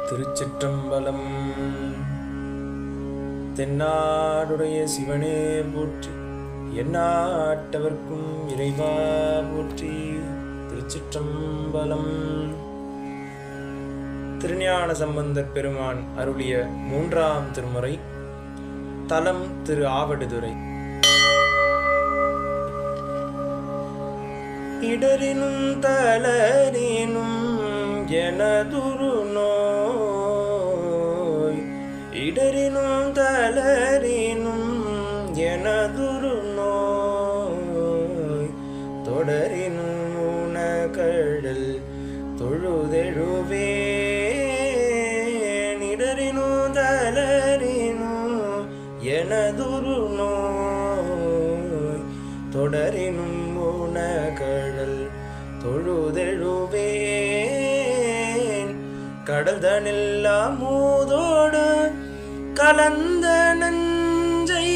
திருச்சிற்றம்பலம். தென்னாடுடைய சிவனே போற்றி, எந்நாட்டவர்க்கும் இறைவா போற்றி. திருச்சிற்றம்பலம். திருஞான சம்பந்தர் பெருமான் அருளிய 3ஆம் திருமுறை. தலம் திரு ஆவடுதுறை. இடரினும் தளரினும் எனதுரு நோய், இடரினும் தளரினும் எனதுரு நோய், தொடரினும் உனகடல் தொழுதெழுவேன். இடரினும் தளரினும் எனதுரு நோய், தொடரினும் உனகடல் தொழுதெழுவேன். கடல் தனில் அமுதோடு கலந்த நஞ்சை,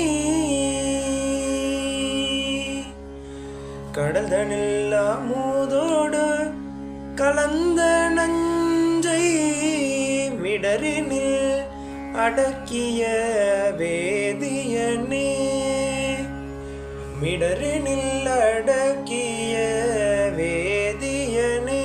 கடல் தனில் அமுதோடு கலந்த நஞ்சை, மிடரினில் அடக்கிய வேதியனே, மிடரினில் அடக்கிய வேதியனே.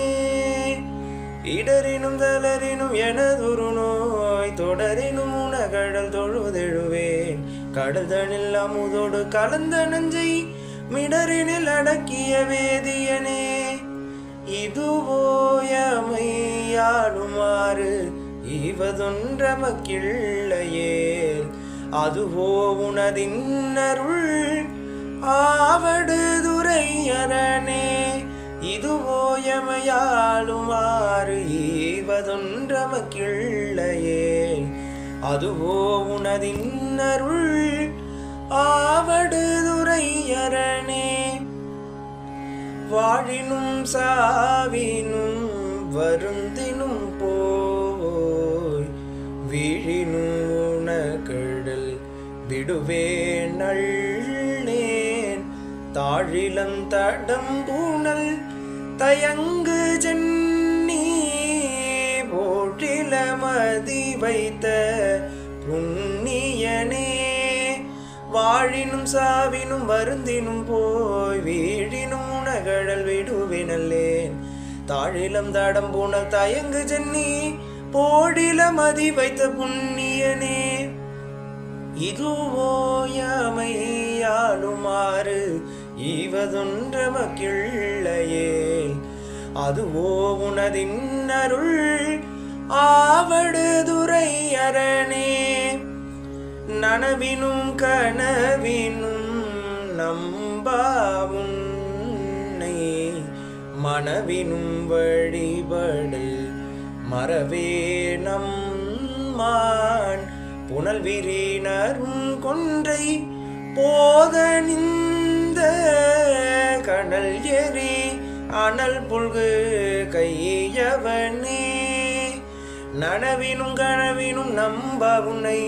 இடரினும் தளரினும் எனதுரு நோய், தொடரினும் உனகடல் தொழுதெழுவேன். கடல் தனில் அமுதோடு கலந்த நஞ்சை, மிடரினில் அடக்கிய வேதியனே. இதுவோ எமையாளுமாறு ஈவதொன்றமக்கில்லையேல், அதுவோ உனதின் அருள் ஆவடுதுறை அரணே. இதுவோ எமையாளுமாறு ஈவதொன்றமக்கில்லையேல், அதுவோ உனதின் அருள் ஆவடுதுறை அரணே. வாழினும் சாவினும் வருந்தினும் போய், வீழினும் உனகடல் விடுவேன் நள்ளேன். தாழிலம் தடம் பூணல் தயங்கு ஜன்னி, போற்றில மதி வைத்த புண்ணியனே. வாழினும் சாவினும் வருந்தினும் போய், வீழினும் உனகடல் விடுவினல்லேன். தாழிலம் தடம் பூணல் தயங்கு ஜன்னி, போடில மதி வைத்த புண்ணியனே. இதுவோ எமையாளுமாறு ஈவதொன்றமக்கில்லையேல், அதுவோ உனதின் அருள் ஆவடுதுறை அரணே. நனவினும் கனவினும் நம்பா உன்னை, மனவினும் வழிபடல் மறவே நம்மான். புனல் விரினரும் கொன்றை போதனிந்த, கடல் எரி அனல் புல்கு கையவனே. நனவினும் கனவினும் நம்ப உன்னை,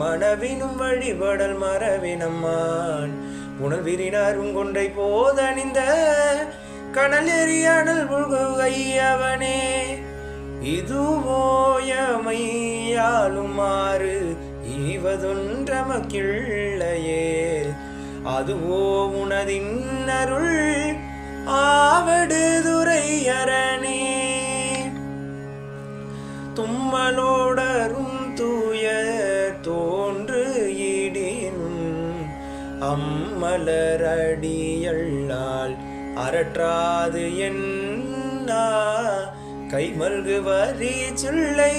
மனவினும் வழிபடல் மறவினம்மான். புனல் விரினரும் கொன்றை போதனிந்த, கடல் எரி அனல் புல்கு கையவனே. இதுவோ எமையாளுமாறு ஈவதொன்றமக்கில்லையேல், அதுவோ உனதின் அருள் ஆவடுதுறை அரணே. தும்மலோடரும் தூய தோன்று இடினும், அம்மலரடியள்ளால் அரற்றாது என்னா. கைமல்கு வரி சில்லை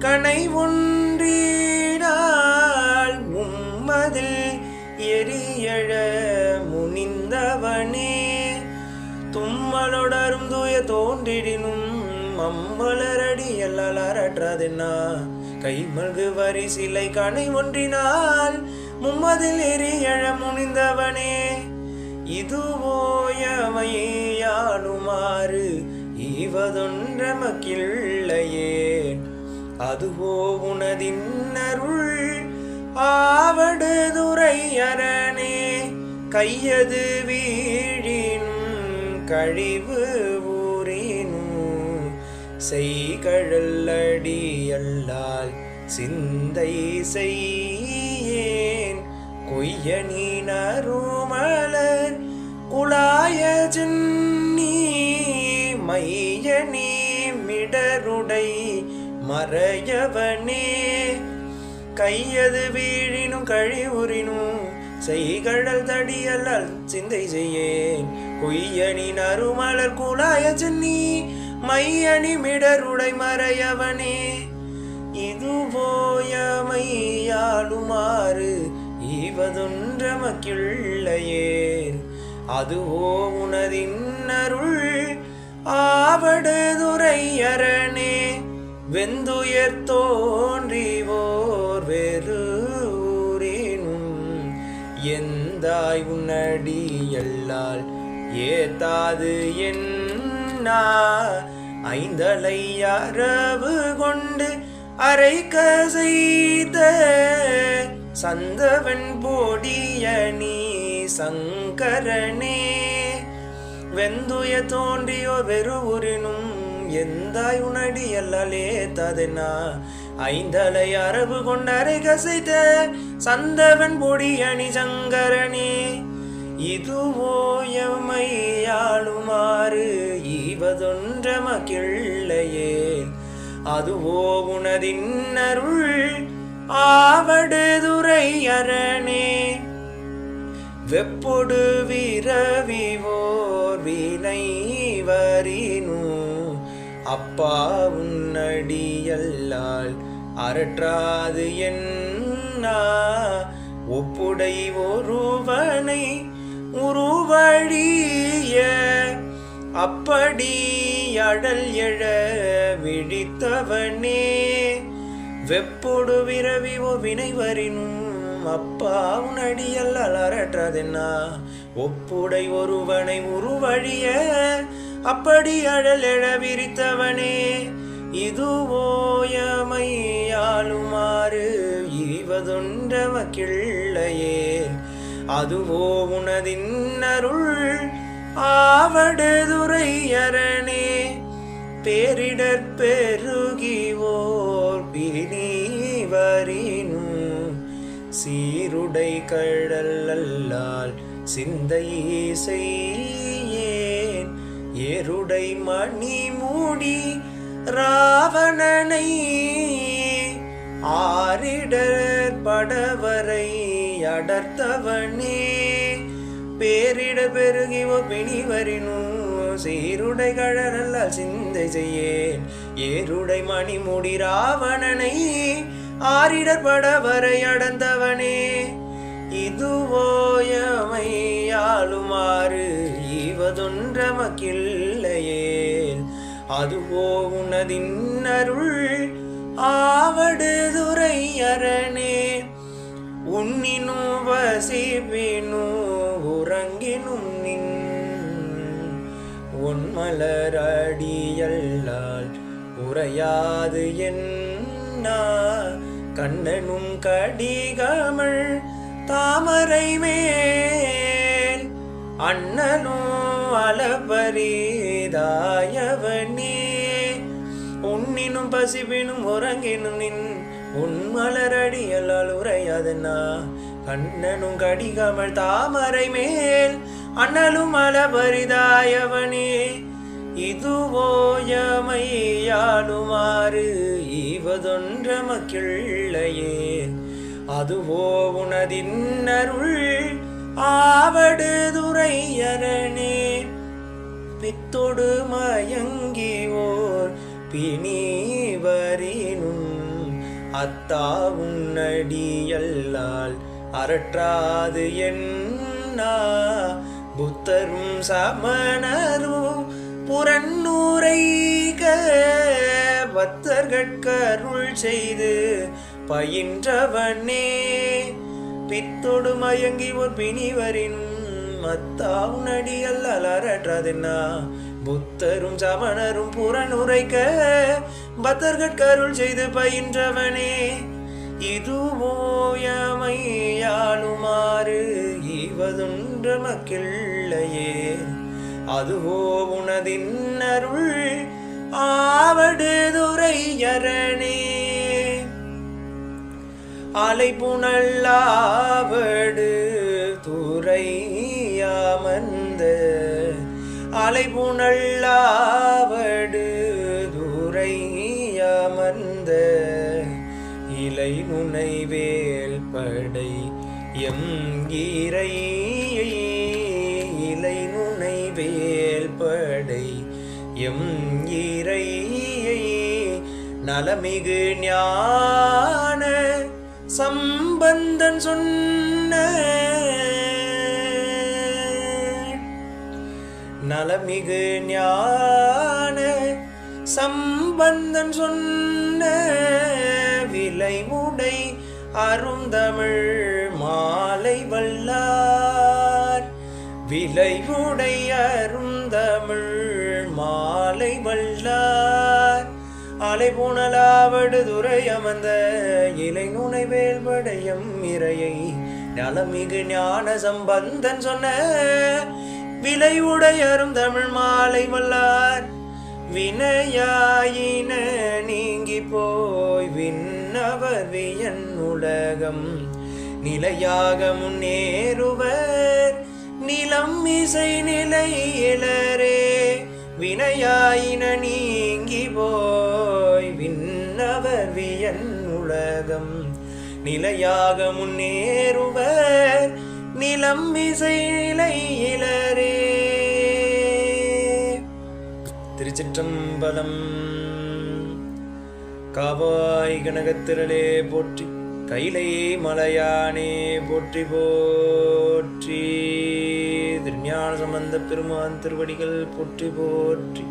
கனை ஒன்றினால், உம்மதில் எரியழ முனிந்தவனே. தும்மலோடரும் தூய தோன்றிடினும், அம்மலரடியல்லால் அரற்றாதென்னா. கைமல்கு வரி சிலை கனை ஒன்றினால், மும்மதில் எரியழ முனிந்தவனே. இதுவோ எமையாளுமாறு ஈவதொன்றமக்கில்லையேன், அதுவோ உனதின் அருள் ஆவடுதுறை அரணே. கையது வீழினும் கழிவு ஊறினும், செய்கழல் அடியல்லால் சிந்தை செய்யேன் கொய்யனி நறுமலர் குழாய சென்னி மையனி மிடருடை மறையவனே கையது வீழினும் கழிவுறினும் செய்கழல் தடியல்லால் சிந்தை செய்யேன் கொய்யனி நறுமலர் குழாய சென்னி மையனி மிடருடை மறையவனே இதுவோயமையாளுமாறு ஈவதொன்றமக்கிள்ளையேன் அதுவோ உனதின் அருள் ஆவடுதுரையரணே வெந்துயர் தோன்றிவோர் வெறுரினும் எந்தாய் உன்னடியல்லால் ஏத்தாது என்னா ஐந்தலை அரவு கொண்டு அரைக்க செய்த சந்தவன் போடியணி சங்கரனே வெந்துய தோன்றியோர் வெறுவுரினும் எந்தாய் உனடியல்லாலே ததென்னா ஐந்தலை அரவு கொண்டரை கசைத்த சந்தவன் பொடியணி சங்கரனே இதுவோயமையாளுமாறு ஈவதொன்றமக்கிள்ளையேன் அதுவோ உனதின் அருள் ஆவடுதுரையரணே வெப்பொடு விரவிவோர் வினை வரினு அப்பா உன்னடியல்லால் அரற்றாது என்னா ஒப்புடை ஒருவனை உருவழிய அப்படி அடல் எழ விழித்தவனே வெப்பொடு விரவி ஓ வினைவரினும் அப்பா உனடியல்லால் அரற்றதென்னா ஒப்புடை ஒருவனை உருவழிய அப்படி அடல் எழ விரித்தவனே இதுவோயமையாளுமாறு ஈவதொன்றமக்கிள்ளையேன் அதுவோ உனதின் அருள் ஆவடுதுரையரணே பேரிடர் பெருகிவோர் பிணிவரினு சீருடை கழல்லால் சிந்தை செய்யேன் ஏருடை மணி மூடி ராவணனை ஆரிடர் படவரை அடர்த்தவனே பேரிடர் பெருகிவோர் பிணிவரினும் சீருடை கழல்லால் சிந்தை செய்யேன் ஏருடை மணி மூடி ராவணனை ஆரிடர் படவரை அடர்ந்தவனே இதுவோயமையாளுமாறு ஈவதொன்றமக்கிள்ளையேன் அதுவோ உனதின் அருள் ஆவடுதுரையரணே உன்னினும் வசிப்பினு உறங்கினும் நின் ஒன்மலரடியல்லால் உரையாது என்னா கண்ணனும் கடிகமள் தாமரை மேல் அண்ணனும் அலபரிதாயவனே உன்னினும் பசிப்பினும் உறங்கினும் நின் உன்மலரடியல்லால் உரையாதென்னா கண்ணனும் கடிகமள் தாமரை மேல் அண்ணலும் அலபரிதாயவனே இதுவோயமையாளுமாறு ஈவதொன்றமக்கிள்ளையேன் அதுவோ உனதின் அருள் ஆவடுதுரையரணே பித்தொடு மயங்கிவோர் பிணிவரினும் அத்தா உன்னடியல்லால் அரற்றாது என்னா புத்தரும் சமணரும் புறநூரைக பக்தர்கட்கருள் செய்து பயின்றவனே பித்தொடு மயங்கி ஒரு பிணிவரினும் அத்தா உன்னடியல்லால் அரற்றாதென்னா புத்தரும் சமணரும் புறநுரைக்க பக்தர்கட்கருள் செய்து பயின்றவனே இதுவோயமையாளுமாறு ஈவதொன்றமக்கிள்ளையே அதுவோ உனதின் அருள் ஆவடு அரணே அலைபுனல்லாவடு துறை அமர்ந்த அலைபுனல்லாவடு துறை அமர்ந்த இலை நுனை வேல் படை எம் இறை இலை நுனை வேல் படை எம் இறை நலமிகு ஞான சம்பந்தன் சொன்ன நலமிகு ஞான சம்பந்தன் சொன்ன விளைவுடை அருந்தமிழ் மாலை வல்லார் விளைவுடை அருந்தமிழ் மாலை வல்லார் அலைபுனலாவடு துறை அமர்ந்த இலை நுனை வேல்படையம் இறையை நலமிகு ஞான சம்பந்தன் சொன்ன விளைவுடை அருந்தமிழ் மாலை வல்லார் வினையாயின நீங்கி போய் விண்ணவர் வியன் உலகம் நிலையாக முன்னேறுவர் நிலம் இசை நிலையிலரே வினையாயின நீங்கி போய் விண்ணவர் வியன் உலகம் நிலையாக முன்னேறுவர் நிலம் இசை நிலையிலரே. திருச்சிற்றம்பலம். காவாய் கனகத்திரளே போற்றி, கைலை மலையானே போற்றி போற்றி, திருஞான சம்பந்த பெருமான் திருவடிகள் போற்றி போற்றி.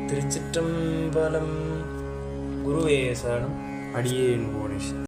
திருச்சிற்றம்பலம். குருவே சரணம். அடியேன் புவனேஸ்வரன்.